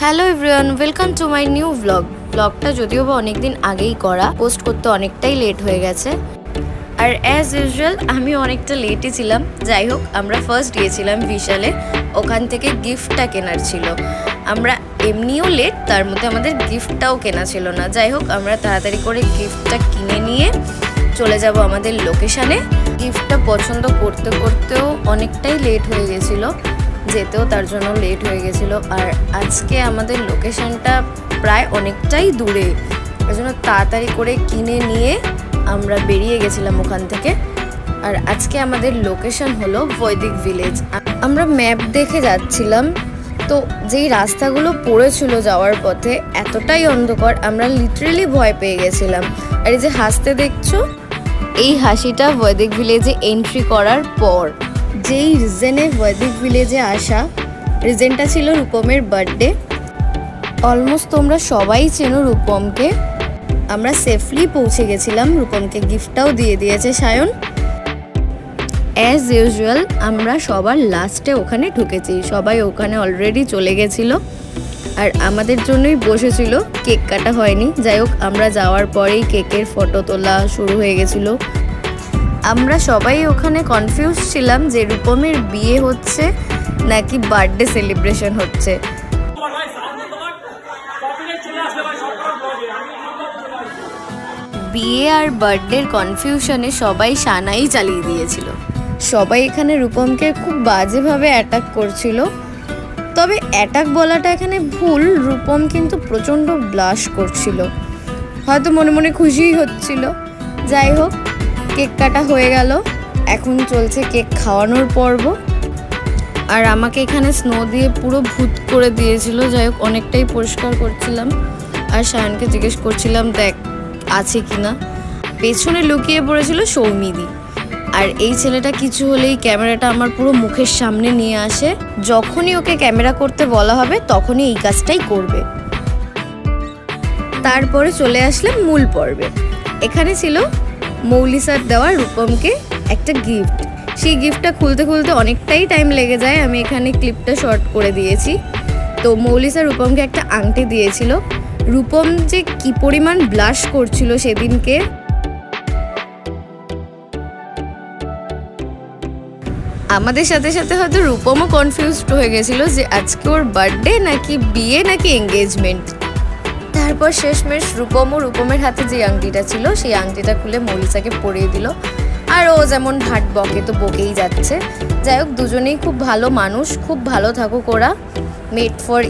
Hello everyone, welcome to my new ব্লগটা যদিও বা অনেক দিন আগেই করা, পোস্ট করতে অনেকটাই লেট হয়ে গেছে। আর অ্যাজ ইউজুয়াল আমি অনেকটা লেটই ছিলাম। যাই হোক, আমরা ফার্স্ট গিয়েছিলাম বিশালে, ওখান থেকে গিফটটা কেনার ছিল। আমরা এমনিও লেট, তার মধ্যে আমাদের গিফটটাও কেনা ছিল না। যাই হোক, আমরা তাড়াতাড়ি করে গিফটটা কিনে নিয়ে চলে যাব আমাদের লোকেশানে। গিফটটা পছন্দ করতে করতেও অনেকটাই লেট হয়ে গেছিলো, যেতেও তার জন্য লেট হয়ে গেছিলো। আর আজকে আমাদের লোকেশনটা প্রায় অনেকটাই দূরে, ওই জন্য তাড়াতাড়ি করে কিনে নিয়ে আমরা বেরিয়ে গেছিলাম ওখান থেকে। আর আজকে আমাদের লোকেশন হলো বৈদিক ভিলেজ। আমরা ম্যাপ দেখে যাচ্ছিলাম, তো যেই রাস্তাগুলো পড়েছিল যাওয়ার পথে এতটাই অন্ধকার, আমরা লিটারেলি ভয় পেয়ে গেছিলাম। আর এই যে হাসতে দেখছো, এই হাসিটা বৈদিক ভিলেজে এন্ট্রি করার পর। যেই রিজনে বৈদিক ভিলেজে আসা, রিজনটা ছিল রূপমের বার্থডে। অলমোস্ট তোমরা সবাই চেনো রূপমকে। আমরা সেফলি পৌঁছে গেছিলাম, রূপমকে গিফটটাও দিয়ে দিয়েছে সায়ন। অ্যাজ ইউজুয়াল আমরা সবার লাস্টে ওখানে ঢুকেছি, সবাই ওখানে অলরেডি চলে গেছিল আর আমাদের জন্যই বসেছিল, কেক কাটা হয়নি। যাই হোক, আমরা যাওয়ার পরেই কেকের ফটো তোলা শুরু হয়ে গেছিলো। আমরা সবাই ওখানে কনফিউজ ছিলাম যে রূপমের বিয়ে হচ্ছে নাকি বার্থডে সেলিব্রেশন হচ্ছে। বিয়ে আর বার্থডের কনফিউশনে সবাই সানাই চালিয়ে দিয়েছিল। সবাই এখানে রূপমকে খুব বাজেভাবে অ্যাটাক করছিল, তবে অ্যাটাক বলাটা এখানে ভুল। রূপম কিন্তু প্রচণ্ড ব্লাশ করছিল, হয়তো মনে মনে খুশিই হচ্ছিল। যাই হোক, কেক কাটা হয়ে গেল, এখন চলছে কেক খাওয়ানোর পর্ব। আর আমাকে এখানে স্নো দিয়ে পুরো ভূত করে দিয়েছিল। যাই হোক, অনেকটাই পরিষ্কার করছিলাম আর সায়নকে জিজ্ঞেস করছিলাম দেখ আছে কি না। পেছনে লুকিয়ে পড়েছিল সৌমিদি। আর এই ছেলেটা কিছু হলেই ক্যামেরাটা আমার পুরো মুখের সামনে নিয়ে আসে। যখনই ওকে ক্যামেরা করতে বলা হবে তখনই এই কাজটাই করবে। তারপরে চলে আসলাম মূল পর্বে। এখানে ছিল মৌলি স্যার দেওয়া রূপমকে একটা গিফট। সেই গিফটটা খুলতে খুলতে অনেকটাই টাইম লেগে যায়, আমি এখানে ক্লিপটা শর্ট করে দিয়েছি। তো মৌলি স্যার রূপমকে একটা আংটি দিয়েছিল। রূপম যে কি পরিমাণ ব্লাশ করছিল সেদিনকে, আমাদের সাথে সাথে হয়তো রূপমও কনফিউজড হয়ে গেছিল যে আজকে ওর বার্থডে নাকি বিয়ে নাকি এঙ্গেজমেন্ট। তারপর শেষমেশ রূপমের হাতে যে আংটিটা ছিল সেই আংটিটা খুলে মৌলিসাকে পরিয়ে দিল। আর ও যেমন ভাট বকে তো বকেই যাচ্ছে। যাই হোক, দুজনেই খুব ভালো মানুষ, খুব ভালো থাকুক ওরা, মেড ফর